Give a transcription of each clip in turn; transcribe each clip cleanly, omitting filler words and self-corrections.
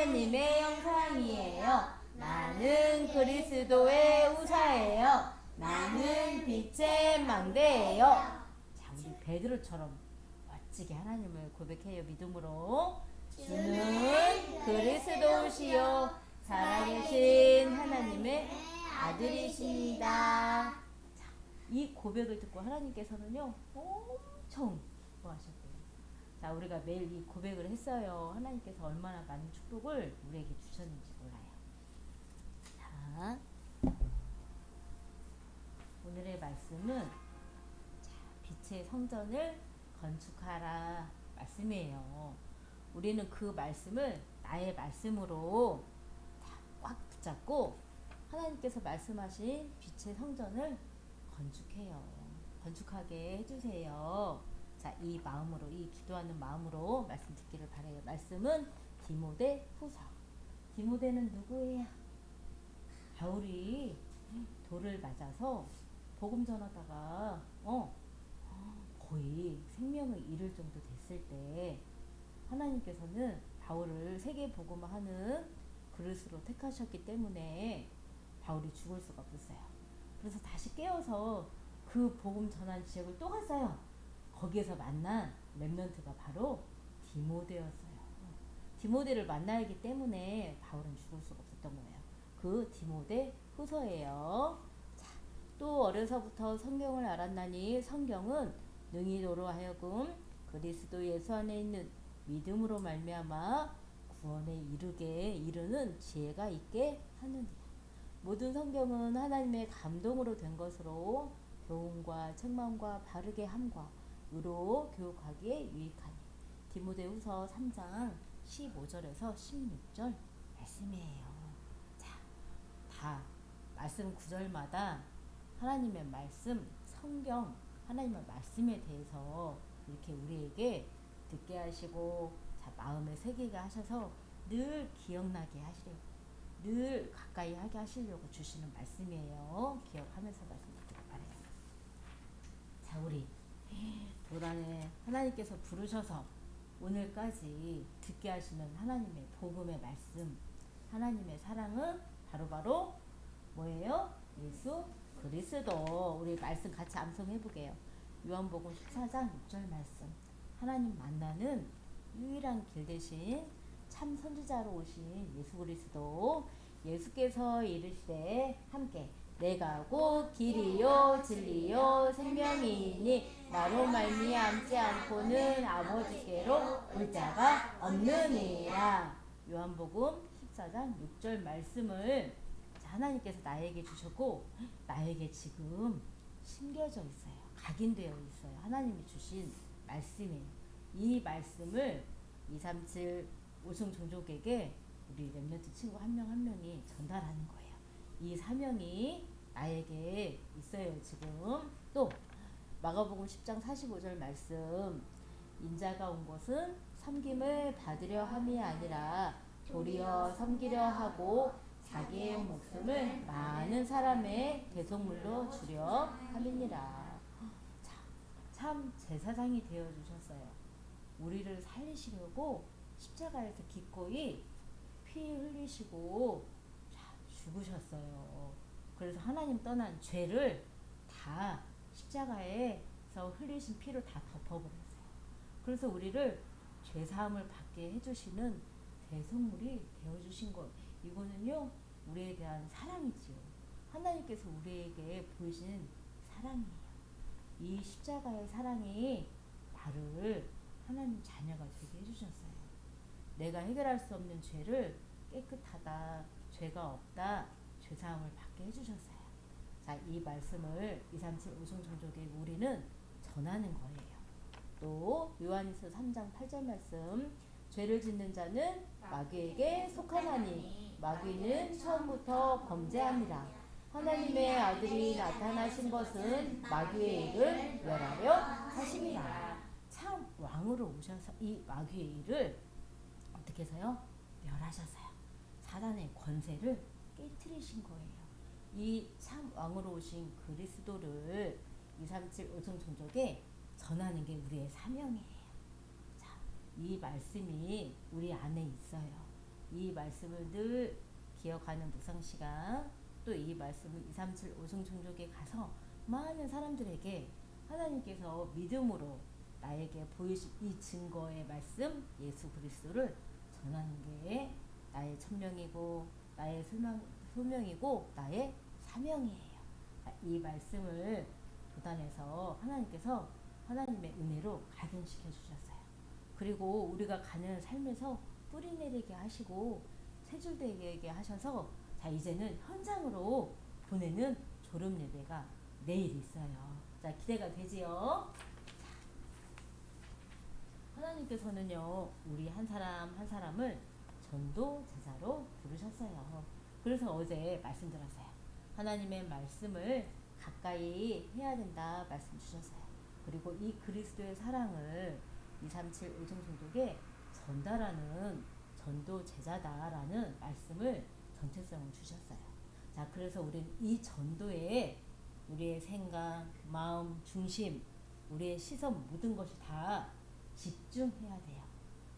하나님의 형상이에요. 나는 그리스도의 후사예요. 나는 빛의 망대예요. 자, 우리 베드로처럼 멋지게 하나님을 고백해요. 믿음으로. 주는 그리스도시요 살아계신 하나님의 아들이십니다. 자, 이 고백을 듣고 하나님께서는요 엄청 좋아하셨대요. 자, 우리가 매일 이 고백을 했어요. 하나님께서 얼마나 많은 축복을 우리에게 주셨는지 몰라요. 자, 오늘의 말씀은 자, 빛의 성전을 건축하라 말씀이에요. 우리는 그 말씀을 나의 말씀으로 꽉 붙잡고 하나님께서 말씀하신 빛의 성전을 건축해요. 건축하게 해주세요. 자, 이 마음으로, 이 기도하는 마음으로 말씀 듣기를 바라요. 말씀은 디모데 후서. 디모데는 누구예요? 바울이 돌을 맞아서 복음 전하다가 거의 생명을 잃을 정도 됐을 때 하나님께서는 바울을 세계 복음화하는 그릇으로 택하셨기 때문에 바울이 죽을 수가 없었어요. 그래서 다시 깨어서 그 복음 전한 지역을 또 갔어요. 거기에서 만난 렘넌트가 바로 디모데였어요. 디모데를 만나야 하기 때문에 바울은 죽을 수가 없었던 거예요. 그 디모데 후서예요. 자, 또 어려서부터 성경을 알았나니 성경은 능히도로 하여금 그리스도 예수 안에 있는 믿음으로 말미암아 구원에 이르는 지혜가 있게 하느니라. 모든 성경은 하나님의 감동으로 된 것으로 교훈과 책망과 바르게 함과 의로 교육하기에 유익하니. 디모데후서 3장 15절에서 16절 말씀이에요. 자, 다 말씀 구절마다 하나님의 말씀, 성경, 하나님의 말씀에 대해서 이렇게 우리에게 듣게 하시고 자, 마음에 새기게 하셔서 늘 기억나게 하시려고, 늘 가까이 하게 하시려고 주시는 말씀이에요. 기억하면서 말씀 듣기를 바라요. 자, 우리 도란에 하나님께서 부르셔서 오늘까지 듣게 하시는 하나님의 복음의 말씀, 하나님의 사랑은 바로바로 뭐예요? 예수 그리스도. 우리 말씀 같이 암송해보게요. 요한복음 14장 6절 말씀. 하나님 만나는 유일한 길 대신 참 선지자로 오신 예수 그리스도. 예수께서 이르시되 함께 내가 곧 길이요 진리요 생명이니 나로 말미암지 않고는 아버지께로 올 자가 없느니라. 요한복음 14장 6절 말씀을 하나님께서 나에게 주셨고 나에게 지금 심겨져 있어요. 각인되어 있어요. 하나님이 주신 말씀이에요. 이 말씀을 237 오승 종족에게 우리 렘넌트 친구 한 명 한 명이 전달하는 거예요. 이 사명이 나에게 있어요. 지금 또 마가복음 10장 45절 말씀. 인자가 온 것은 섬김을 받으려 함이 아니라 도리어 섬기려 하고 자기의 목숨을 많은 사람의 대속물로 주려 함이니라. 자, 참 제사장이 되어 주셨어요. 우리를 살리시려고 십자가에서 기꺼이 피 흘리시고 죽으셨어요. 그래서 하나님 떠난 죄를 다 십자가에서 흘리신 피로 다 덮어버렸어요. 그래서 우리를 죄사함을 받게 해주시는 대속물이 되어주신 것. 이거는요 우리에 대한 사랑이지요. 하나님께서 우리에게 보이신 사랑이에요. 이 십자가의 사랑이 나를 하나님 자녀가 되게 해주셨어요. 내가 해결할 수 없는 죄를 깨끗하다, 죄가 없다, 죄사함을 받게 해주셨어요. 자, 이 말씀을 237 오승종족의 우리는 전하는 거예요. 또 요한일서 3장 8절 말씀. 죄를 짓는 자는 마귀에게 속하나니 마귀는 처음부터 범죄합니다. 하나님의 아들이 나타나신 것은 마귀의 일을 멸하려 하심이라. 참 왕으로 오셔서 이 마귀의 일을 어떻게 해서요? 멸하셨어요. 사단의 권세를 깨트리신 거예요. 이 참 왕으로 오신 그리스도를 237 오승종족에 전하는 게 우리의 사명이에요. 자, 이 말씀이 우리 안에 있어요. 이 말씀을 늘 기억하는 묵상 시간, 또 이 말씀을 237 오송종족에 가서 많은 사람들에게 하나님께서 믿음으로 나에게 보이신 이 증거의 말씀 예수 그리스도를 전하는 게 나의 천명이고 나의 소명이고 나의 사명이에요. 이 말씀을 도단에서 하나님께서 하나님의 은혜로 각인시켜 주셨어요. 그리고 우리가 가는 삶에서 뿌리 내리게 하시고 세줄되게 하셔서 자 이제는 현장으로 보내는 졸업 예배가 내일 있어요. 자 기대가 되지요? 하나님께서는요 우리 한 사람 한 사람을 전도 제자로 부르셨어요. 그래서 어제 말씀드렸어요. 하나님의 말씀을 가까이 해야 된다 말씀 주셨어요. 그리고 이 그리스도의 사랑을 237 의정종족에 전달하는 전도 제자다라는 말씀을 전체성을 주셨어요. 자, 그래서 우리는 이 전도에 우리의 생각, 마음, 중심, 우리의 시선 모든 것이 다 집중해야 돼요.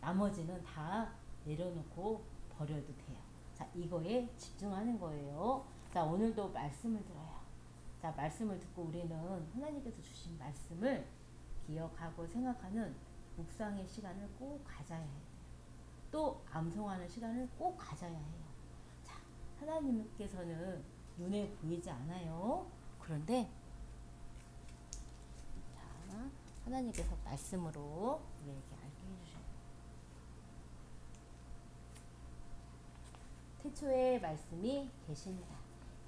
나머지는 다 내려놓고 버려도 돼요. 자, 이거에 집중하는 거예요. 자, 오늘도 말씀을 들어요. 자, 말씀을 듣고 우리는 하나님께서 주신 말씀을 기억하고 생각하는 묵상의 시간을 꼭 가져야 해요. 또 암송하는 시간을 꼭 가져야 해요. 자, 하나님께서는 눈에 보이지 않아요. 그런데 자, 하나님께서 말씀으로 우리에게 알게 해주셔요. 태초에 말씀이 계시니라.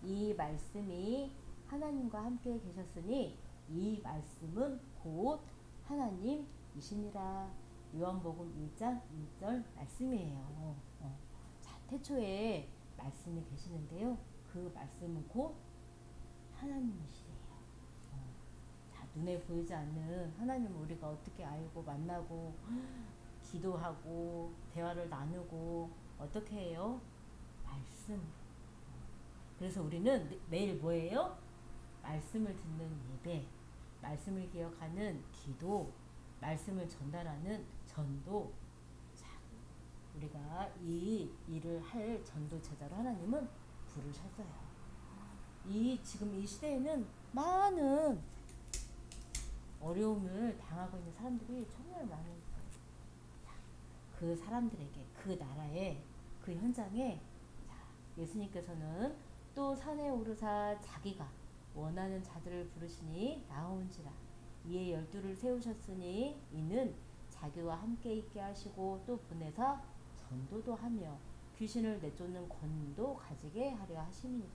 이 말씀이 하나님과 함께 계셨으니 이 말씀은 곧 하나님이시니라. 요한복음 1장 1절 말씀이에요. 자, 태초에 말씀이 계시는데요. 그 말씀은 곧 하나님이시래요. 자, 눈에 보이지 않는 하나님을 우리가 어떻게 알고 만나고 기도하고 대화를 나누고 어떻게 해요? 말씀. 그래서 우리는 매일 뭐예요? 말씀을 듣는 예배, 말씀을 기억하는 기도, 말씀을 전달하는 전도. 자, 우리가 이 일을 할 전도 제자로 하나님은 부르셨어요. 지금 이 시대에는 많은 어려움을 당하고 있는 사람들이 정말 많이 있어요. 그 사람들에게, 그 나라에, 그 현장에 예수님께서는 또 산에 오르사 자기가 원하는 자들을 부르시니 나오는지라. 이에 12를 세우셨으니 이는 자기와 함께 있게 하시고 또 보내사 전도도 하며 귀신을 내쫓는 권도 가지게 하려 하심이니라.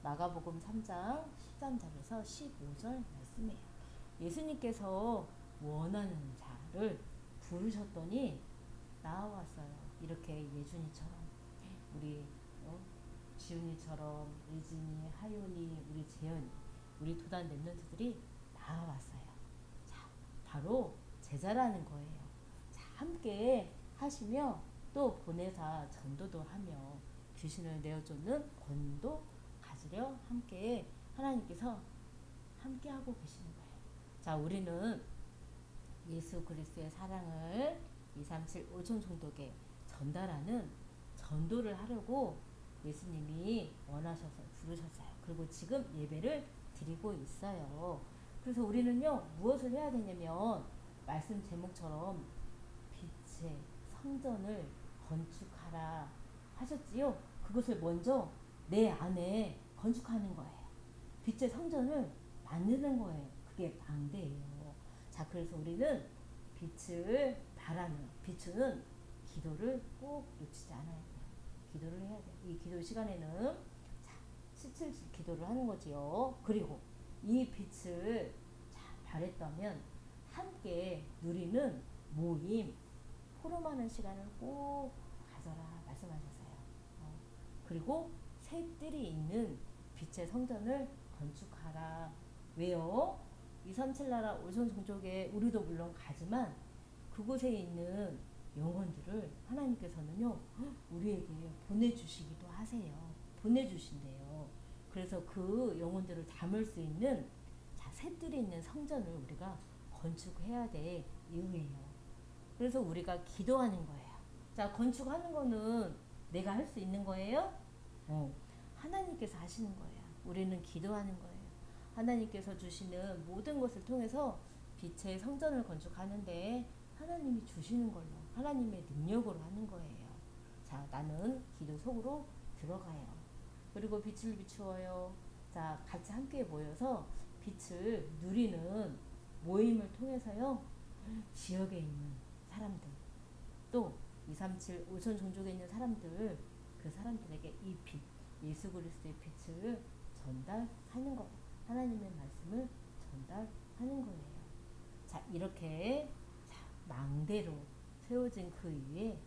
마가복음 3장 13절에서 15절 말씀이에요. 예수님께서 원하는 자를 부르셨더니 나와왔어요. 이렇게 예준이처럼 우리 지훈이처럼 예진이, 하윤이, 우리 재현이, 우리 도단 랩런트들이 나와왔어요. 자, 바로 제자라는 거예요. 자, 함께 하시며 또 보내사 전도도 하며 귀신을 내어쫓는 권도 가지려 함께 하나님께서 함께 하고 계시는 거예요. 자, 우리는 예수 그리스도의 사랑을 237 5천 종족에 전달하는 전도를 하려고 예수님이 원하셔서 부르셨어요. 그리고 지금 예배를 드리고 있어요. 그래서 우리는요 무엇을 해야 되냐면 말씀 제목처럼 빛의 성전을 건축하라 하셨지요. 그것을 먼저 내 안에 건축하는 거예요. 빛의 성전을 만드는 거예요. 그게 방대예요. 자, 그래서 우리는 빛을 바라는, 비추는 기도를 꼭 놓치지 않아야 돼요. 기도를 해야 돼요. 이 기도 시간에는 자, 17일 기도를 하는 거지요. 그리고 이 빛을 자, 바랬다면 함께 누리는 모임, 포럼하는 시간을 꼭 가져라 말씀하셨어요. 그리고 새들이 있는 빛의 성전을 건축하라. 왜요? 237 나라 오천 종족에 우리도 물론 가지만 그곳에 있는 영혼들을 하나님께서는요 우리에게 보내주시기도 하세요. 보내주신대요. 그래서 그 영혼들을 담을 수 있는 자, 새들이 있는 성전을 우리가 건축해야 될 이유예요. 그래서 우리가 기도하는 거예요. 자, 건축하는 거는 내가 할 수 있는 거예요? 어, 하나님께서 하시는 거예요. 우리는 기도하는 거예요. 하나님께서 주시는 모든 것을 통해서 빛의 성전을 건축하는데 하나님이 주시는 걸로 하나님의 능력으로 하는 거예요. 자, 나는 기도 속으로 들어가요. 그리고 빛을 비추어요. 자, 같이 함께 모여서 빛을 누리는 모임을 통해서요. 지역에 있는 사람들, 또 237 오천 종족에 있는 사람들, 그 사람들에게 이 빛, 예수 그리스도의 빛을 전달하는 거, 하나님의 말씀을 전달하는 거예요. 자, 이렇게 망대로 세워진 그 위에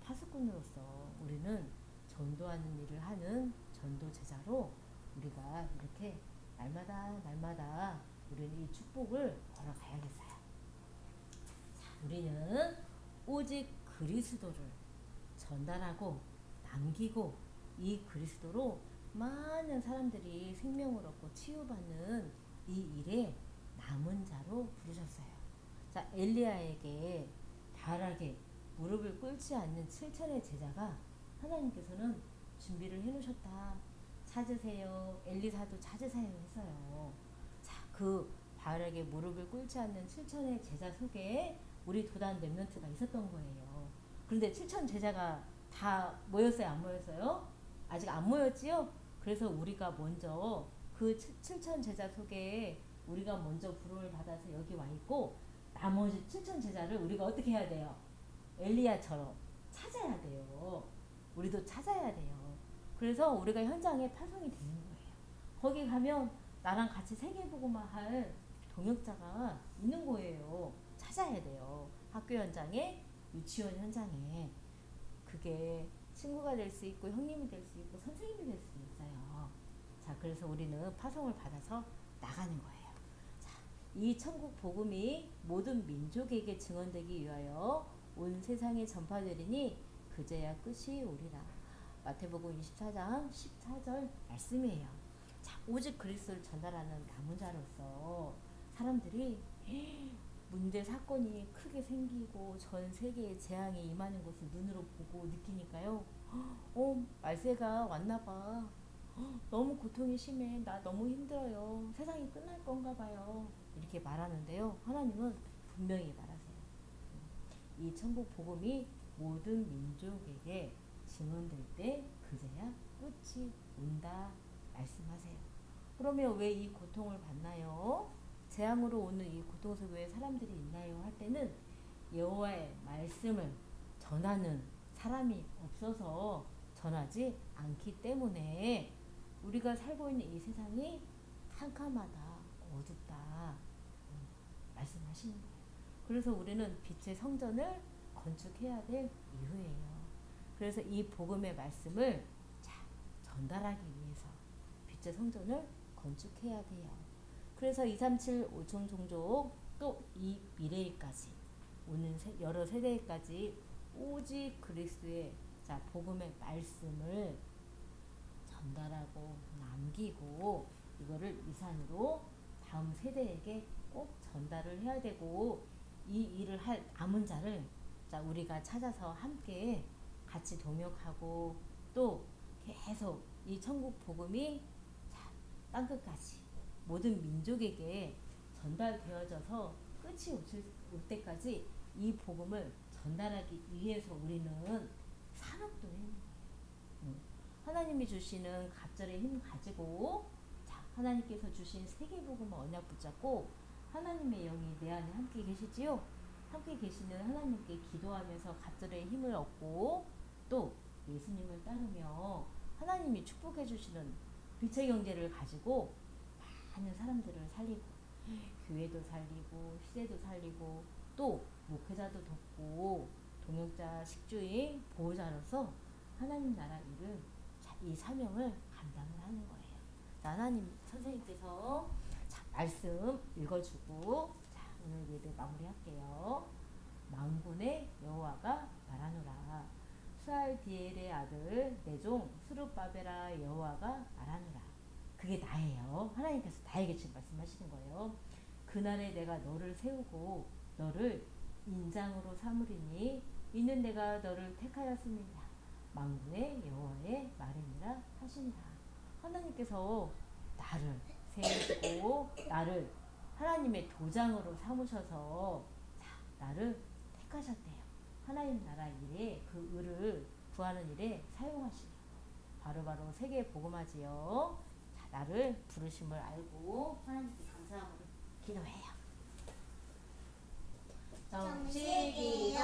파수꾼으로서 우리는 전도하는 일을 하는 전도 제자로 우리가 이렇게 날마다 우리는 이 축복을 걸어가야겠어요. 자, 우리는 오직 그리스도를 전달하고 남기고 이 그리스도로 많은 사람들이 생명을 얻고 치유받는 이 일에 남은 자로 부르셨어요. 자, 엘리야에게 바알에게 무릎을 꿇지 않는 7천의 제자가 하나님께서는 준비를 해놓으셨다. 찾으세요. 엘리사도 찾으세요 했어요. 자, 그 바알에게 무릎을 꿇지 않는 7천의 제자 속에 우리 도단 랩런트가 있었던 거예요. 그런데 7천 제자가 다 모였어요? 안 모였어요? 아직 안 모였지요? 그래서 우리가 먼저 그 7천 제자 속에 우리가 먼저 부름을 받아서 여기 와 있고 나머지 7천 제자를 우리가 어떻게 해야 돼요? 엘리야처럼 찾아야 돼요. 우리도 찾아야 돼요. 그래서 우리가 현장에 파송이 되는 거예요. 거기 가면 나랑 같이 세계보고만 할 동역자가 있는 거예요. 찾아야 돼요. 학교 현장에, 유치원 현장에. 그게 친구가 될 수 있고 형님이 될 수 있고 선생님이 될 수 있어요. 자, 그래서 우리는 파송을 받아서 나가는 거예요. 자, 이 천국 복음이 모든 민족에게 증언되기 위하여 온 세상에 전파되리니 그제야 끝이 오리라. 마태복음 24장 14절 말씀이에요. 자, 오직 그리스도를 전달하는 남은 자로서 사람들이 문제 사건이 크게 생기고 전 세계에 재앙이 임하는 것을 눈으로 보고 느끼니까요. 말세가 왔나봐. 너무 고통이 심해. 나 너무 힘들어요. 세상이 끝날 건가 봐요. 이렇게 말하는데요. 하나님은 분명히 말하세요. 이 천국 복음이 모든 민족에게 증언될 때 그제야 끝이 온다 말씀하세요. 그러면 왜 이 고통을 받나요? 재앙으로 오는 이 고통 속에 왜 사람들이 있나요? 할 때는 여호와의 말씀을 전하는 사람이 없어서 전하지 않기 때문에 우리가 살고 있는 이 세상이 캄캄하다, 어둡다 말씀하시는 거예요. 그래서 우리는 빛의 성전을 건축해야 될 이유예요. 그래서 이 복음의 말씀을 전달하기 위해서 빛의 성전을 건축해야 돼요. 그래서 237 5천 종족 또 이 미래까지 오는 여러 세대까지 오직 그리스도의 복음의 말씀을 전달하고 남기고 이거를 위산으로 다음 세대에게 꼭 전달을 해야 되고 이 일을 할 남은 자를 우리가 찾아서 함께 같이 동역하고 또 계속 이 천국 복음이 땅끝까지 모든 민족에게 전달되어져서 끝이 올 때까지 이 복음을 전달하기 위해서 우리는 산업도 해야 해요. 하나님이 주시는 갑절의 힘 가지고 하나님께서 주신 세계복음을 언약 붙잡고 하나님의 영이 내 안에 함께 계시지요. 함께 계시는 하나님께 기도하면서 갑절의 힘을 얻고 또 예수님을 따르며 하나님이 축복해 주시는 빛의 경제를 가지고 많은 사람들을 살리고 교회도 살리고 시대도 살리고 또 목회자도 돕고 동역자 식주의 보호자로서 하나님 나라 일을 이 사명을 감당을 하는 거예요. 하나님 선생님께서 말씀 읽어주고 오늘 예배 마무리할게요. 만군의 여호와가 말하노라. 수알디엘의 아들 내 종 스룹바벨아 여호와가 말하노라. 그게 나예요. 하나님께서 나에게 지금 말씀하시는 거예요. 그날에 내가 너를 세우고 너를 인장으로 삼으리니 이는 내가 너를 택하였습니다. 만군의 여호와의 말이니라 하시니라. 하나님께서 나를 세우시고 나를 하나님의 도장으로 삼으셔서 나를 택하셨대요. 하나님 나라 일에 그 을을 구하는 일에 사용하시려고 바로바로 세계에 복음하지요. 자, 나를 부르심을 알고 하나님께 감사함으로 기도해요. 정식기도